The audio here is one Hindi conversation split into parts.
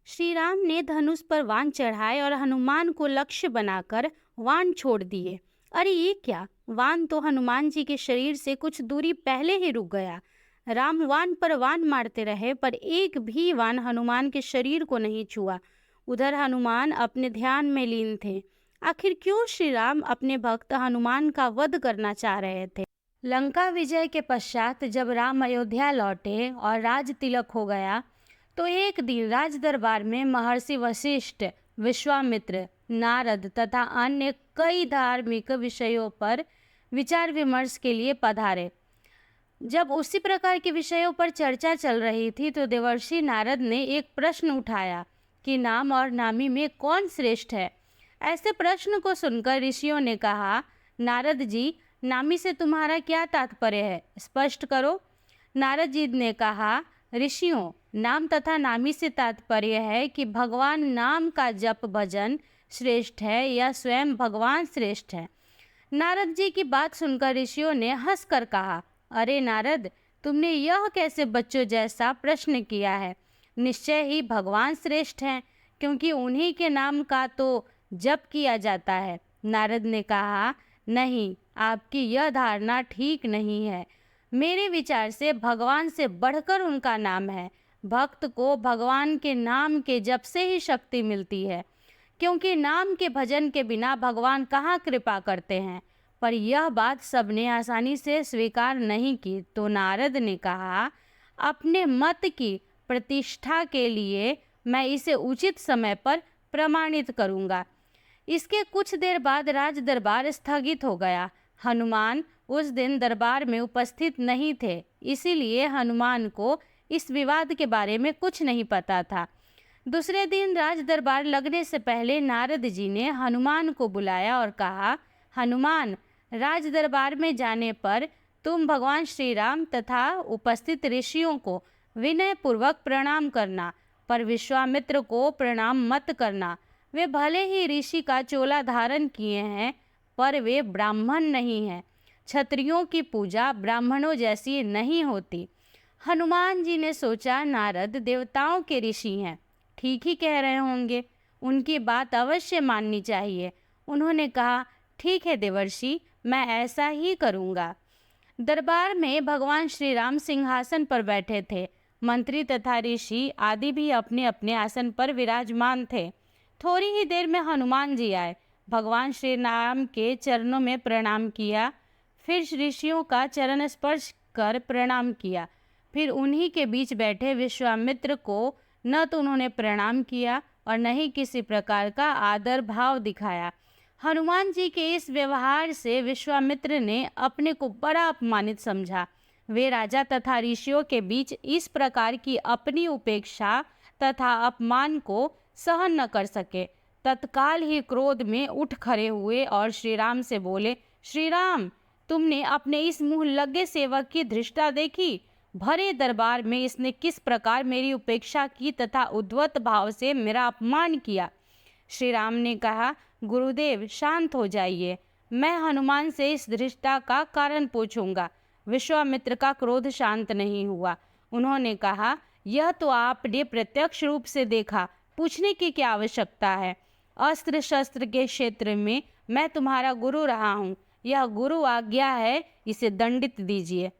श्री राम ने धनुष पर बाण चढ़ाए और हनुमान को लक्ष्य बनाकर बाण छोड़ दिए। अरे ये क्या! बाण तो हनुमान जी के शरीर से कुछ दूरी पहले ही रुक गया। राम बाण पर बाण मारते रहे पर एक भी बाण हनुमान के शरीर को नहीं छुआ। उधर हनुमान अपने ध्यान में लीन थे। आखिर क्यों श्री राम अपने भक्त हनुमान का वध करना चाह रहे थे? लंका विजय के पश्चात जब राम अयोध्या लौटे और राज तिलक हो गया तो एक दिन राज दरबार में महर्षि वशिष्ठ, विश्वामित्र, नारद तथा अन्य कई धार्मिक विषयों पर विचार विमर्श के लिए पधारे। जब उसी प्रकार के विषयों पर चर्चा चल रही थी तो देवर्षि नारद ने एक प्रश्न उठाया कि नाम और नामी में कौन श्रेष्ठ है। ऐसे प्रश्न को सुनकर ऋषियों ने कहा, नारद जी, नामी से तुम्हारा क्या तात्पर्य है, स्पष्ट करो। नारद जी ने कहा, ऋषियों, नाम तथा नामी से तात्पर्य है कि भगवान नाम का जप भजन श्रेष्ठ है या स्वयं भगवान श्रेष्ठ है। नारद जी की बात सुनकर ऋषियों ने हंसकर कहा, अरे नारद, तुमने यह कैसे बच्चों जैसा प्रश्न किया है? निश्चय ही भगवान श्रेष्ठ हैं, क्योंकि उन्हीं के नाम का तो जप किया जाता है। नारद ने कहा, नहीं, आपकी यह धारणा ठीक नहीं है। मेरे विचार से भगवान से बढ़कर उनका नाम है। भक्त को भगवान के नाम के जप से ही शक्ति मिलती है, क्योंकि नाम के भजन के बिना भगवान कहाँ कृपा करते हैं। पर यह बात सबने आसानी से स्वीकार नहीं की तो नारद ने कहा, अपने मत की प्रतिष्ठा के लिए मैं इसे उचित समय पर प्रमाणित करूँगा। इसके कुछ देर बाद राज दरबार स्थगित हो गया। हनुमान उस दिन दरबार में उपस्थित नहीं थे, इसीलिए हनुमान को इस विवाद के बारे में कुछ नहीं पता था। दूसरे दिन राज दरबार लगने से पहले नारद जी ने हनुमान को बुलाया और कहा, हनुमान, राज दरबार में जाने पर तुम भगवान श्री राम तथा उपस्थित ऋषियों को विनय पूर्वक प्रणाम करना, पर विश्वामित्र को प्रणाम मत करना। वे भले ही ऋषि का चोला धारण किए हैं, पर वे ब्राह्मण नहीं हैं। क्षत्रियों की पूजा ब्राह्मणों जैसी नहीं होती। हनुमान जी ने सोचा, नारद देवताओं के ऋषि हैं, ठीक ही कह रहे होंगे, उनकी बात अवश्य माननी चाहिए। उन्होंने कहा, ठीक है देवर्षि, मैं ऐसा ही करूँगा। दरबार में भगवान श्री राम सिंहासन पर बैठे थे। मंत्री तथा ऋषि आदि भी अपने अपने आसन पर विराजमान थे। थोड़ी ही देर में हनुमान जी आए। भगवान श्री राम के चरणों में प्रणाम किया, फिर ऋषियों का चरण स्पर्श कर प्रणाम किया। फिर उन्हीं के बीच बैठे विश्वामित्र को न तो उन्होंने प्रणाम किया और न ही किसी प्रकार का आदर भाव दिखाया। हनुमान जी के इस व्यवहार से विश्वामित्र ने अपने को बड़ा अपमानित समझा। वे राजा तथा ऋषियों के बीच इस प्रकार की अपनी उपेक्षा तथा अपमान को सहन न कर सके। तत्काल ही क्रोध में उठ खड़े हुए और श्री राम से बोले, श्री राम, तुमने अपने इस मुंह लगे सेवक की धृष्टता देखी? भरे दरबार में इसने किस प्रकार मेरी उपेक्षा की तथा उद्धत भाव से मेरा अपमान किया। श्री राम ने कहा, गुरुदेव शांत हो जाइए, मैं हनुमान से इस धृष्टता का कारण पूछूंगा। विश्वामित्र का क्रोध शांत नहीं हुआ। उन्होंने कहा, यह तो आपने प्रत्यक्ष रूप से देखा, पूछने की क्या आवश्यकता है। अस्त्र शस्त्र के क्षेत्र में मैं तुम्हारा गुरु रहा हूँ, यह गुरु आज्ञा है, इसे दंडित दीजिए।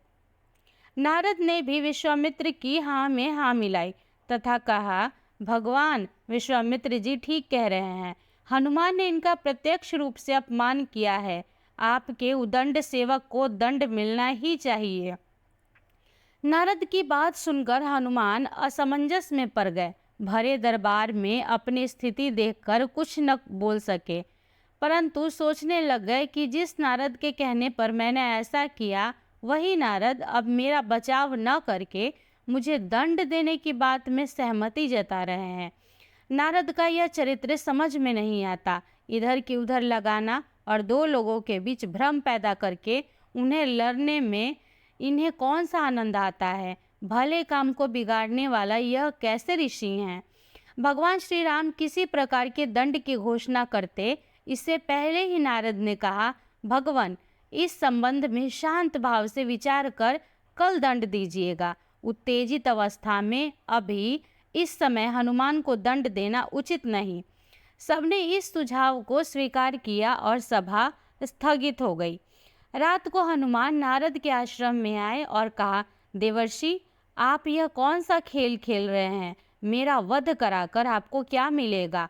नारद ने भी विश्वामित्र की हाँ में हाँ मिलाई तथा कहा, भगवान विश्वामित्र जी ठीक कह रहे हैं, हनुमान ने इनका प्रत्यक्ष रूप से अपमान किया है। आपके उदंड सेवक को दंड मिलना ही चाहिए। नारद की बात सुनकर हनुमान असमंजस में पड़ गए। भरे दरबार में अपनी स्थिति देखकर कुछ न बोल सके, परंतु सोचने लग गए कि जिस नारद के कहने पर मैंने ऐसा किया, वही नारद अब मेरा बचाव न करके मुझे दंड देने की बात में सहमति जता रहे हैं। नारद का यह चरित्र समझ में नहीं आता। इधर की उधर लगाना और दो लोगों के बीच भ्रम पैदा करके उन्हें लड़ने में इन्हें कौन सा आनंद आता है। भले काम को बिगाड़ने वाला यह कैसे ऋषि हैं। भगवान श्री राम किसी प्रकार के दंड की घोषणा करते इससे पहले ही नारद ने कहा, भगवान इस संबंध में शांत भाव से विचार कर कल दंड दीजिएगा। उत्तेजित अवस्था में अभी इस समय हनुमान को दंड देना उचित नहीं। सबने इस सुझाव को स्वीकार किया और सभा स्थगित हो गई। रात को हनुमान नारद के आश्रम में आए और कहा, देवर्षि, आप यह कौन सा खेल खेल रहे हैं? मेरा वध कराकर आपको क्या मिलेगा?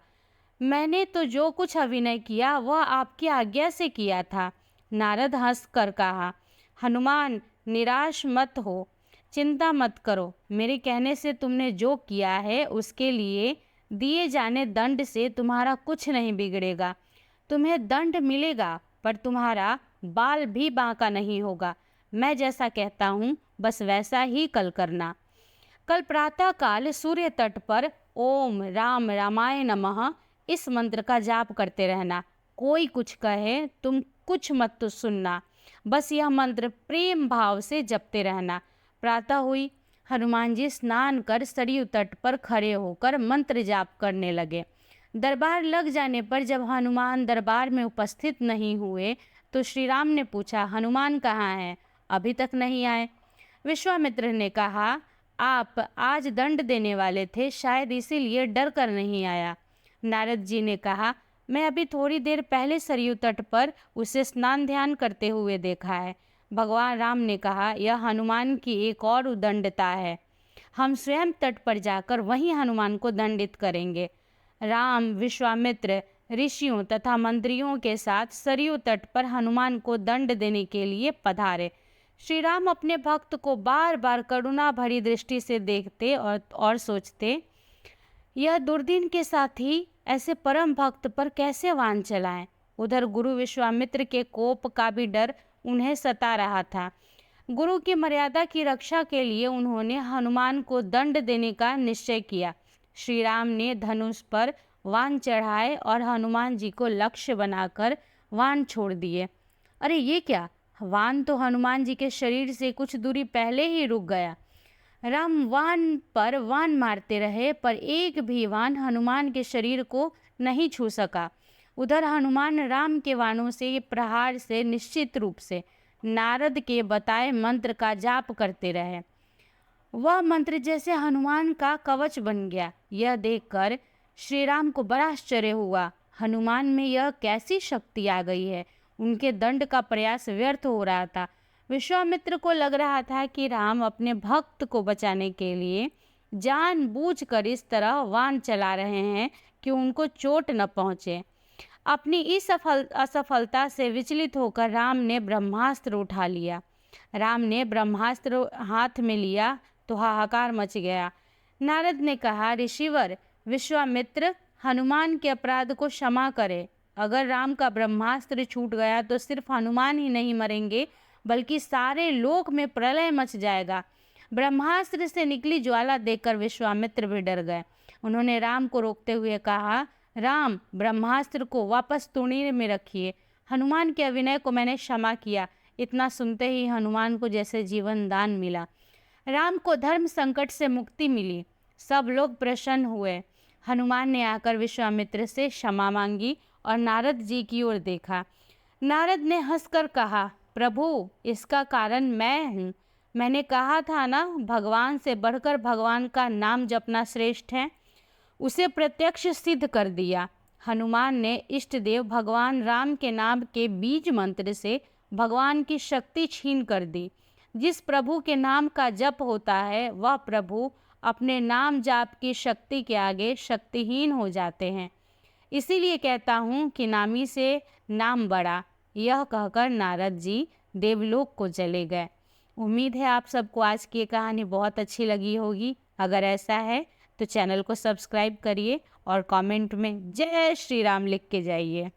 मैंने तो जो कुछ अभिनय किया वह आपकी आज्ञा से किया था। नारद हंसकर कहा, हनुमान, निराश मत हो, चिंता मत करो। मेरे कहने से तुमने जो किया है उसके लिए दिए जाने दंड से तुम्हारा कुछ नहीं बिगड़ेगा। तुम्हें दंड मिलेगा पर तुम्हारा बाल भी बांका नहीं होगा। मैं जैसा कहता हूँ बस वैसा ही कल करना। कल प्रातःकाल सूर्य तट पर ओम राम रामाय नमः इस मंत्र का जाप करते रहना। कोई कुछ कहे तुम कुछ मत तो सुनना, बस यह मंत्र प्रेम भाव से जपते रहना। प्रातः हुई। हनुमान जी स्नान कर सरयू तट पर खड़े होकर मंत्र जाप करने लगे। दरबार लग जाने पर जब हनुमान दरबार में उपस्थित नहीं हुए तो श्री राम ने पूछा, हनुमान कहाँ हैं? अभी तक नहीं आए। विश्वामित्र ने कहा, आप आज दंड देने वाले थे, शायद इसीलिए डर कर नहीं आया। नारद जी ने कहा, मैं अभी थोड़ी देर पहले सरयू तट पर उसे स्नान ध्यान करते हुए देखा है। भगवान राम ने कहा, यह हनुमान की एक और उदंडता है। हम स्वयं तट पर जाकर वहीं हनुमान को दंडित करेंगे। राम विश्वामित्र ऋषियों तथा मंत्रियों के साथ सरयू तट पर हनुमान को दंड देने के लिए पधारे। श्री राम अपने भक्त को बार बार करुणा भरी दृष्टि से देखते और सोचते, यह दुर्दिन के साथ ही ऐसे परम भक्त पर कैसे वान चलाएं। उधर गुरु विश्वामित्र के कोप का भी डर उन्हें सता रहा था। गुरु की मर्यादा की रक्षा के लिए उन्होंने हनुमान को दंड देने का निश्चय किया। श्री राम ने धनुष पर वान चढ़ाए और हनुमान जी को लक्ष्य बनाकर वान छोड़ दिए। अरे ये क्या! वान तो हनुमान जी के शरीर से कुछ दूरी पहले ही रुक गया। राम वान पर वान मारते रहे पर एक भी वान हनुमान के शरीर को नहीं छू सका। उधर हनुमान राम के वाणों से प्रहार से निश्चित रूप से नारद के बताए मंत्र का जाप करते रहे। वह मंत्र जैसे हनुमान का कवच बन गया। यह देखकर श्री राम को बड़ा आश्चर्य हुआ। हनुमान में यह कैसी शक्ति आ गई है? उनके दंड का प्रयास व्यर्थ हो रहा था। विश्वामित्र को लग रहा था कि राम अपने भक्त को बचाने के लिए जानबूझकर इस तरह वान चला रहे हैं कि उनको चोट न पहुँचे। अपनी इस असफलता से विचलित होकर राम ने ब्रह्मास्त्र उठा लिया। राम ने ब्रह्मास्त्र हाथ में लिया तो हाहाकार मच गया। नारद ने कहा, ऋषिवर विश्वामित्र, हनुमान के अपराध को क्षमा करे। अगर राम का ब्रह्मास्त्र छूट गया तो सिर्फ हनुमान ही नहीं मरेंगे बल्कि सारे लोक में प्रलय मच जाएगा। ब्रह्मास्त्र से निकली ज्वाला देखकर विश्वामित्र भी डर गए। उन्होंने राम को रोकते हुए कहा, राम, ब्रह्मास्त्र को वापस तुणी में रखिए। हनुमान के अभिनय को मैंने क्षमा किया। इतना सुनते ही हनुमान को जैसे जीवन दान मिला। राम को धर्म संकट से मुक्ति मिली। सब लोग प्रसन्न हुए। हनुमान ने आकर विश्वामित्र से क्षमा मांगी और नारद जी की ओर देखा। नारद ने हंसकर कहा, प्रभु, इसका कारण मैं हूँ। मैंने कहा था ना, भगवान से बढ़कर भगवान का नाम जपना श्रेष्ठ है। उसे प्रत्यक्ष सिद्ध कर दिया। हनुमान ने इष्ट देव भगवान राम के नाम के बीज मंत्र से भगवान की शक्ति छीन कर दी। जिस प्रभु के नाम का जप होता है वह प्रभु अपने नाम जाप की शक्ति के आगे शक्तिहीन हो जाते हैं। इसीलिए कहता हूँ कि नामी से नाम बड़ा। यह कहकर नारद जी देवलोक को चले गए। उम्मीद है आप सबको आज की कहानी बहुत अच्छी लगी होगी। अगर ऐसा है तो चैनल को सब्सक्राइब करिए और कमेंट में जय श्री राम लिख के जाइए।